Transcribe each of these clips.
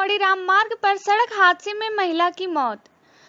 कड़ीराम मार्ग पर सड़क हादसे में महिला की मौत।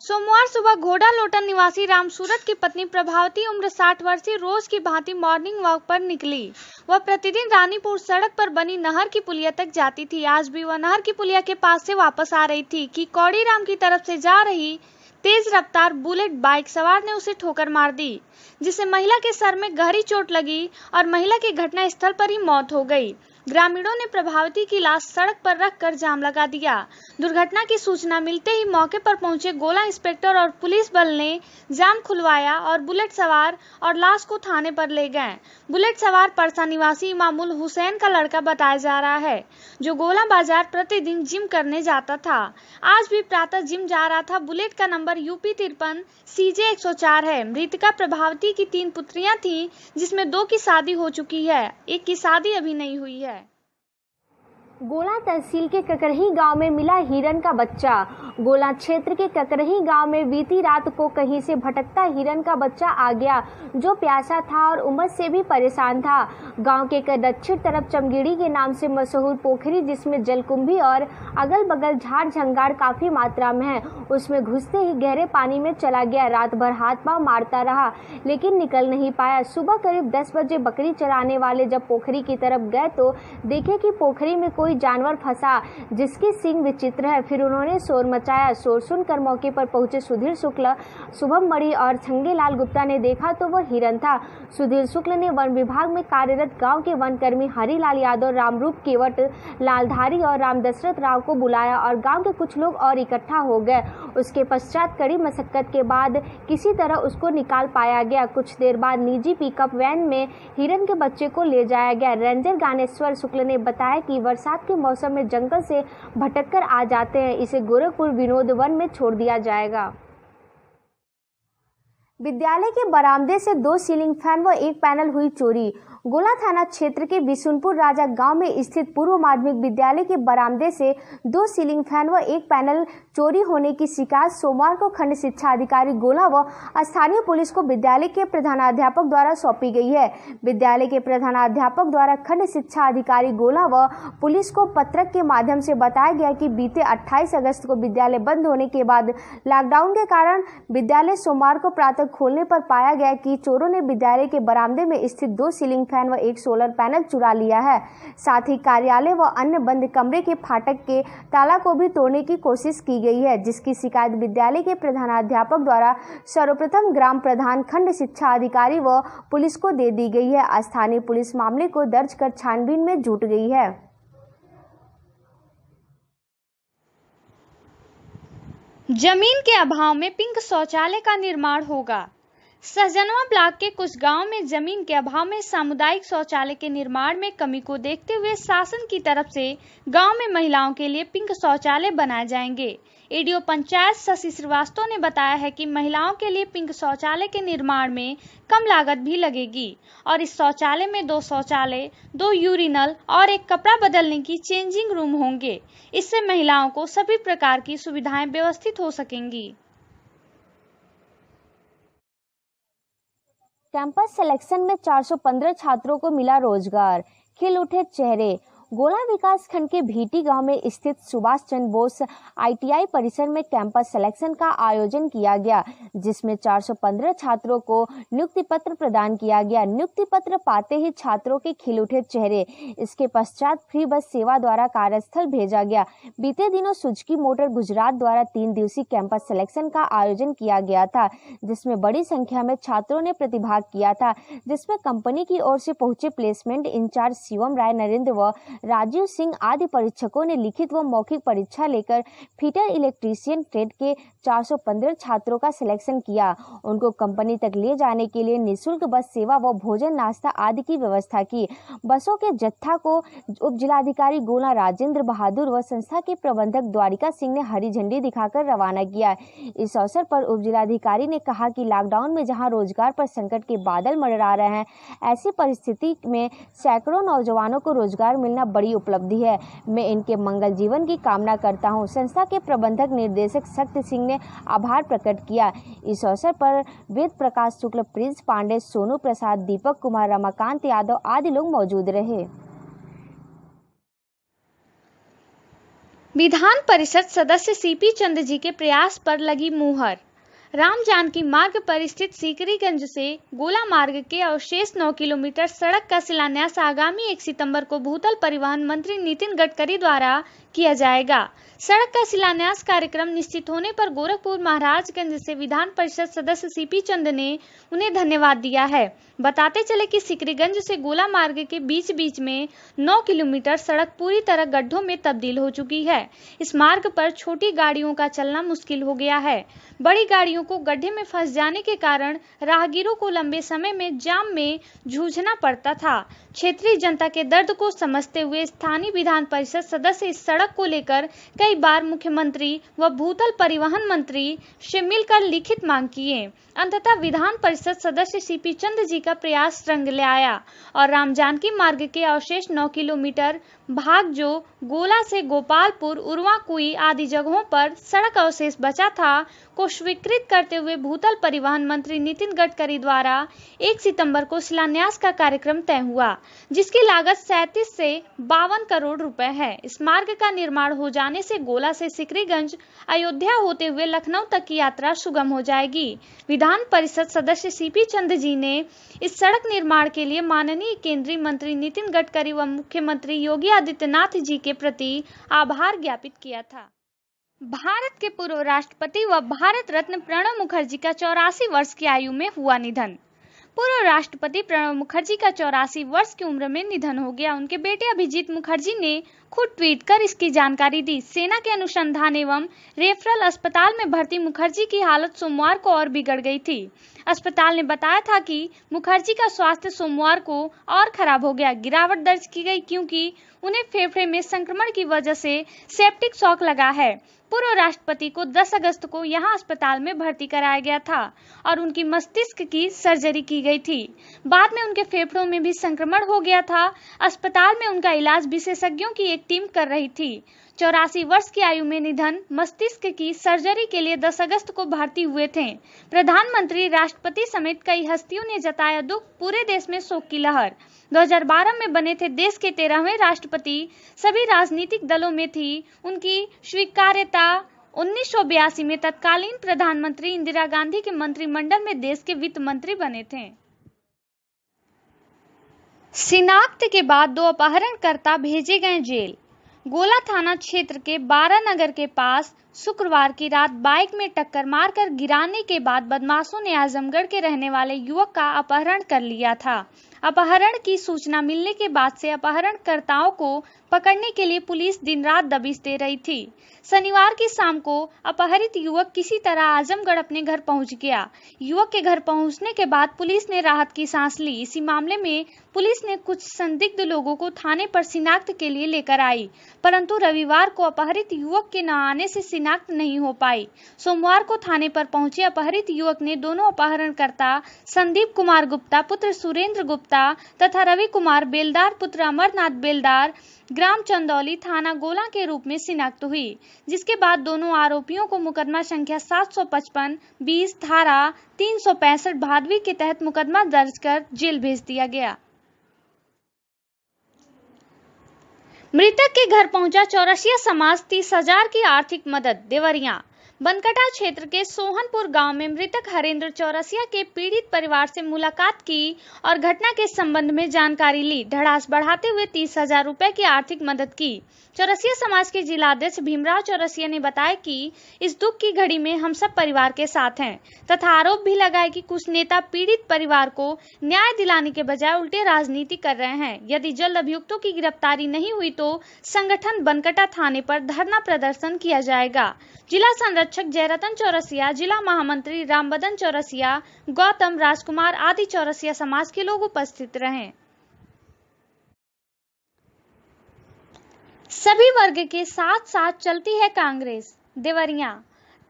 सोमवार सुबह घोड़ा लोटन निवासी राम सूरत की पत्नी प्रभावती उम्र 60 वर्षीय रोज की भांति मॉर्निंग वॉक पर निकली। वह प्रतिदिन रानीपुर सड़क पर बनी नहर की पुलिया तक जाती थी। आज भी वह नहर की पुलिया के पास से वापस आ रही थी कि कौड़ीराम की तरफ से जा रही तेज रफ्तार बुलेट बाइक सवार ने उसे ठोकर मार दी, जिससे महिला के सर में गहरी चोट लगी और महिला की घटनास्थल पर ही मौत हो गई। ग्रामीणों ने प्रभावती की लाश सड़क पर रखकर जाम लगा दिया। दुर्घटना की सूचना मिलते ही मौके पर पहुंचे गोला इंस्पेक्टर और पुलिस बल ने जाम खुलवाया और बुलेट सवार और लाश को थाने पर ले गए। बुलेट सवार परसा निवासी इमामुल हुसैन का लड़का बताया जा रहा है, जो गोला बाजार प्रतिदिन जिम करने जाता था। आज भी प्रातः जिम जा रहा था। बुलेट का नंबर यूपी 53 CJ 104 है। मृतका प्रभावती की 3 पुत्रियां थीं, जिसमें 2 की शादी हो चुकी है, एक की शादी अभी नहीं हुई है। गोला तहसील के ककरही गांव में मिला हिरन का बच्चा। गोला क्षेत्र के ककरही गांव में बीती रात को कहीं से भटकता हिरन का बच्चा आ गया, जो प्यासा था और उमस से भी परेशान था। गांव के दक्षिण तरफ चमगीड़ी के नाम से मशहूर पोखरी, जिसमें जलकुंभी और अगल बगल झाड़ झंगाड़ काफी मात्रा में है, उसमें घुसते ही गहरे पानी में चला गया। रात भर हाथ पांव मारता रहा, लेकिन निकल नहीं पाया। सुबह करीब 10 बजे बकरी चराने वाले जब पोखरी की तरफ गए तो देखे कि पोखरी में कोई जानवर फंसा, जिसकी सींग विचित्र है। फिर उन्होंने शोर मचाया। शोर सुनकर मौके पर पहुंचे सुधीर शुक्ल, शुभम मणि और छंगेलाल गुप्ता ने देखा तो वह हिरन था। सुधीर शुक्ल ने वन विभाग में कार्यरत गांव के वनकर्मी हरिलाल यादव, रामरूप केवट, लालधारी और राम दशरथ राव को बुलाया और गांव के कुछ लोग और इकट्ठा हो गए। उसके पश्चात कड़ी मशक्कत के बाद किसी तरह उसको निकाल पाया गया। कुछ देर बाद निजी पिकअप वैन में हिरन के बच्चे को ले जाया गया। रेंजर ज्ञानेश्वर शुक्ल ने बताया कि बरसात के मौसम में जंगल से भटककर आ जाते हैं, इसे गोरखपुर विनोद वन में छोड़ दिया जाएगा। विद्यालय के बरामदे से 2 सीलिंग फैन व 1 पैनल हुई चोरी। गोला थाना क्षेत्र के बिशुनपुर राजा गांव में स्थित पूर्व माध्यमिक विद्यालय के बरामदे से 2 सीलिंग फैन व 1 पैनल चोरी होने की शिकायत सोमवार को खंड शिक्षा अधिकारी गोला व स्थानीय पुलिस को विद्यालय के प्रधानाध्यापक द्वारा सौंपी गई है। विद्यालय के प्रधानाध्यापक द्वारा खंड शिक्षा अधिकारी गोला व पुलिस को पत्रक के माध्यम से बताया गया कि बीते 28 अगस्त को विद्यालय बंद होने के बाद लॉकडाउन के कारण विद्यालय सोमवार को प्रातः खोलने पर पाया गया कि चोरों ने विद्यालय के बरामदे में स्थित 2 सीलिंग फैन व 1 सोलर पैनल चुरा लिया है। साथ ही कार्यालय व अन्य बंद कमरे के फाटक के ताला को भी तोड़ने की कोशिश की गई है, जिसकी शिकायत विद्यालय के प्रधानाध्यापक द्वारा सर्वप्रथम ग्राम प्रधान, खंड शिक्षा अधिकारी व पुलिस को दे दी गई है। स्थानीय पुलिस मामले को दर्ज कर छानबीन में जुट गई है। जमीन के अभाव में पिंक शौचालय का निर्माण होगा। सहजनवा ब्लॉक के कुछ गांव में जमीन के अभाव में सामुदायिक शौचालय के निर्माण में कमी को देखते हुए शासन की तरफ से गांव में महिलाओं के लिए पिंक शौचालय बनाए जाएंगे। एडीओ पंचायत शशि श्रीवास्तव ने बताया है कि महिलाओं के लिए पिंक शौचालय के निर्माण में कम लागत भी लगेगी और इस शौचालय में 2 शौचालय, 2 यूरिनल और 1 कपड़ा बदलने की चेंजिंग रूम होंगे। इससे महिलाओं को सभी प्रकार की सुविधाएं व्यवस्थित हो सकेंगी। कैंपस सिलेक्शन में 415 छात्रों को मिला रोजगार, खिल उठे चेहरे। गोला विकास खंड के भीटी गांव में स्थित सुभाष चंद्र बोस ITI परिसर में कैंपस सिलेक्शन का आयोजन किया गया, जिसमें 415 छात्रों को नियुक्ति पत्र प्रदान किया गया। नियुक्ति पत्र पाते ही छात्रों के खिल उठे चेहरे। इसके पश्चात फ्री बस सेवा द्वारा कार्यस्थल भेजा गया। बीते दिनों सुजुकी मोटर गुजरात द्वारा 3 दिवसीय कैंपस सिलेक्शन का आयोजन किया गया था, जिसमें बड़ी संख्या में छात्रों ने प्रतिभाग किया था, जिसमें कंपनी की ओर से पहुंचे प्लेसमेंट इंचार्ज शिवम राय, नरेंद्र व राजीव सिंह आदि परीक्षकों ने लिखित व मौखिक परीक्षा लेकर फिटर इलेक्ट्रीशियन ट्रेड के 415 छात्रों का सिलेक्शन किया। उनको कंपनी तक ले जाने के लिए निःशुल्क बस सेवा व भोजन नाश्ता आदि की व्यवस्था की। बसों के जत्था को उप जिलाधिकारी गोला राजेंद्र बहादुर व संस्था के प्रबंधक द्वारिका सिंह ने हरी झंडी दिखाकर रवाना किया। इस अवसर पर उप जिलाधिकारी ने कहा कि लॉकडाउन में जहां रोजगार पर संकट के बादल मंडरा रहे हैं, ऐसी परिस्थिति में सैकड़ों नौजवानों को रोजगार मिलना बड़ी उपलब्धि है। मैं इनके मंगल जीवन की कामना करता हूं। संस्था के प्रबंधक निर्देशक शक्ति सिंह ने आभार प्रकट किया। इस अवसर पर वेद प्रकाश शुक्ल, प्रिंस पांडे, सोनू प्रसाद, दीपक कुमार, रमाकांत यादव आदि लोग मौजूद रहे। विधान परिषद सदस्य सीपी चंद जी के प्रयास पर लगी मुहर। राम जानकी मार्ग पर स्थित सीकरीगंज से गोला मार्ग के अवशेष 9 किलोमीटर सड़क का शिलान्यास आगामी 1 सितंबर को भूतल परिवहन मंत्री नितिन गडकरी द्वारा किया जाएगा। सड़क का शिलान्यास कार्यक्रम निश्चित होने पर गोरखपुर महाराजगंज से विधान परिषद सदस्य सीपी चंद ने उन्हें धन्यवाद दिया है। बताते चले कि सिकरीगंज से गोला मार्ग के बीच में 9 किलोमीटर सड़क पूरी तरह गड्ढों में तब्दील हो चुकी है। इस मार्ग पर छोटी गाड़ियों का चलना मुश्किल हो गया है। बड़ी गाड़ियों को गड्ढे में फंस जाने के कारण राहगीरों को लंबे समय में जाम में जूझना पड़ता था। क्षेत्रीय जनता के दर्द को समझते हुए स्थानीय विधान परिषद सदस्य इस सड़क को लेकर कई बार मुख्यमंत्री व भूतल परिवहन मंत्री से मिलकर लिखित मांग किए। अंततः विधान परिषद सदस्य सीपी चंद जी का प्रयास रंग ले आया और राम जानकी मार्ग के अवशेष 9 किलोमीटर भाग जो गोला से गोपालपुर, उरवा कुई आदि जगहों पर सड़क अवशेष बचा था को स्वीकृत करते हुए भूतल परिवहन मंत्री नितिन गडकरी द्वारा 1 सितंबर को शिलान्यास का कार्यक्रम तय हुआ, जिसकी लागत 37 से 52 करोड़ रुपए है। इस मार्ग का निर्माण हो जाने से गोला से सिकरीगंज, अयोध्या होते हुए लखनऊ तक की यात्रा सुगम हो जाएगी। विधान परिषद सदस्य सीपी चंद जी ने इस सड़क निर्माण के लिए माननीय केंद्रीय मंत्री नितिन गडकरी व मुख्यमंत्री योगी आदित्यनाथ जी के प्रति आभार ज्ञापित किया था। भारत के पूर्व राष्ट्रपति व भारत रत्न प्रणब मुखर्जी का 84 वर्ष की आयु में हुआ निधन। पूर्व राष्ट्रपति प्रणब मुखर्जी का 84 वर्ष की उम्र में निधन हो गया। उनके बेटे अभिजीत मुखर्जी ने खुद ट्वीट कर इसकी जानकारी दी। सेना के अनुसंधान एवं रेफरल अस्पताल में भर्ती मुखर्जी की हालत सोमवार को और बिगड़ गई थी। अस्पताल ने बताया था कि मुखर्जी का स्वास्थ्य सोमवार को और खराब हो गया। गिरावट दर्ज की गई क्योंकि उन्हें फेफड़े में संक्रमण की वजह से सेप्टिक शॉक लगा है। पूर्व राष्ट्रपति को 10 अगस्त को यहां अस्पताल में भर्ती कराया गया था और उनकी मस्तिष्क की सर्जरी की गई थी। बाद में उनके फेफड़ों में भी संक्रमण हो गया था। अस्पताल में उनका इलाज विशेषज्ञों की एक टीम कर रही थी। 84 वर्ष की आयु में निधन। मस्तिष्क की सर्जरी के लिए 10 अगस्त को भर्ती हुए थे। प्रधानमंत्री, राष्ट्रपति समेत कई हस्तियों ने जताया दुख। पूरे देश में शोक की लहर। 2012 में बने थे देश के 13वें राष्ट्रपति। सभी राजनीतिक दलों में थी उनकी स्वीकार्यता। 1982 में तत्कालीन प्रधानमंत्री इंदिरा गांधी के मंत्रिमंडल में देश के वित्त मंत्री बने थे। शिनाख्त के बाद 2 अपहरणकर्ता भेजे गए जेल। गोला थाना क्षेत्र के 12 नगर के पास शुक्रवार की रात बाइक में टक्कर मारकर गिराने के बाद बदमाशों ने आजमगढ़ के रहने वाले युवक का अपहरण कर लिया था। अपहरण की सूचना मिलने के बाद से अपहरणकर्ताओं को पकड़ने के लिए पुलिस दिन रात दबिश दे रही थी। शनिवार की शाम को अपहरित युवक किसी तरह आजमगढ़ अपने घर पहुंच गया। युवक के घर पहुंचने के बाद पुलिस ने राहत की सांस ली। इसी मामले में पुलिस ने कुछ संदिग्ध लोगों को थाने पर शिनाख्त के लिए लेकर आई, परंतु रविवार को अपहरित युवक के न आने से शिनाख्त नहीं हो पाई। सोमवार को थाने पर पहुंचे अपहरित युवक ने दोनों अपहरणकर्ता संदीप कुमार गुप्ता पुत्र सुरेंद्र गुप्ता तथा रवि कुमार बेलदार पुत्र अमरनाथ बेलदार ग्राम चंदौली थाना गोला के रूप में शिनाख्त हुई, जिसके बाद दोनों आरोपियों को मुकदमा संख्या 755-20 धारा 365 भादवी के तहत मुकदमा दर्ज कर जेल भेज दिया गया। मृतक के घर पहुंचा चौरसिया समाज। 30,000 की आर्थिक मदद। देवरिया बनकटा क्षेत्र के सोहनपुर गांव में मृतक हरेंद्र चौरसिया के पीड़ित परिवार से मुलाकात की और घटना के संबंध में जानकारी ली। ढड़ास बढ़ाते हुए 30,000 रुपए की आर्थिक मदद की। चौरसिया समाज के जिलाध्यक्ष भीमराव चौरसिया ने बताया कि इस दुख की घड़ी में हम सब परिवार के साथ हैं तथा आरोप भी लगाए कि कुछ नेता पीड़ित परिवार को न्याय दिलाने के बजाय उल्टे राजनीति कर रहे हैं। यदि जल्द अभियुक्तों की गिरफ्तारी नहीं हुई तो संगठन बनकटा थाने पर धरना प्रदर्शन किया जाएगा। जिला संरक्षक जयरतन चौरसिया, जिला महामंत्री रामबदन चौरसिया, गौतम राजकुमार आदि चौरसिया समाज के लोग उपस्थित रहे। सभी वर्ग के साथ साथ चलती है कांग्रेस। देवरिया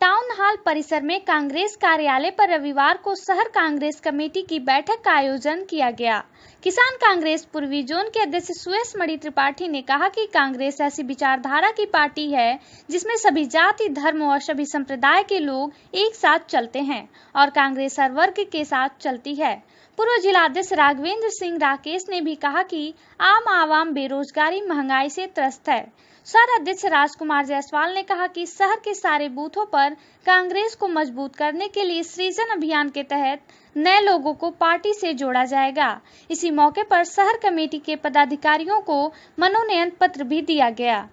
टाउन हॉल परिसर में कांग्रेस कार्यालय पर रविवार को शहर कांग्रेस कमेटी की बैठक का आयोजन किया गया। किसान कांग्रेस पूर्वी जोन के अध्यक्ष सुरेश मणि त्रिपाठी ने कहा कि कांग्रेस ऐसी विचारधारा की पार्टी है जिसमें सभी जाति, धर्म और सभी संप्रदाय के लोग एक साथ चलते हैं और कांग्रेस हर वर्ग के साथ चलती है। भूतपूर्व जिलाध्यक्ष राघवेंद्र सिंह राकेश ने भी कहा कि आम आवाम बेरोजगारी महंगाई से त्रस्त है। शहर अध्यक्ष राजकुमार जायसवाल ने कहा कि शहर के सारे बूथों पर कांग्रेस को मजबूत करने के लिए सृजन अभियान के तहत नए लोगों को पार्टी से जोड़ा जाएगा। इसी मौके पर शहर कमेटी के पदाधिकारियों को मनोनयन पत्र भी दिया गया।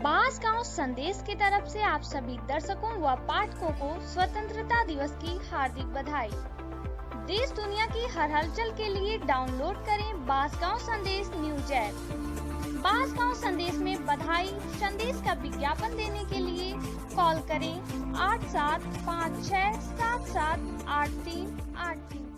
बांसगांव संदेश की तरफ से आप सभी दर्शकों व पाठकों को स्वतंत्रता दिवस की हार्दिक बधाई। देश दुनिया की हर हलचल के लिए डाउनलोड करें बांसगांव संदेश न्यूज ऐप। बांसगांव संदेश में बधाई संदेश का विज्ञापन देने के लिए कॉल करें 8756778383।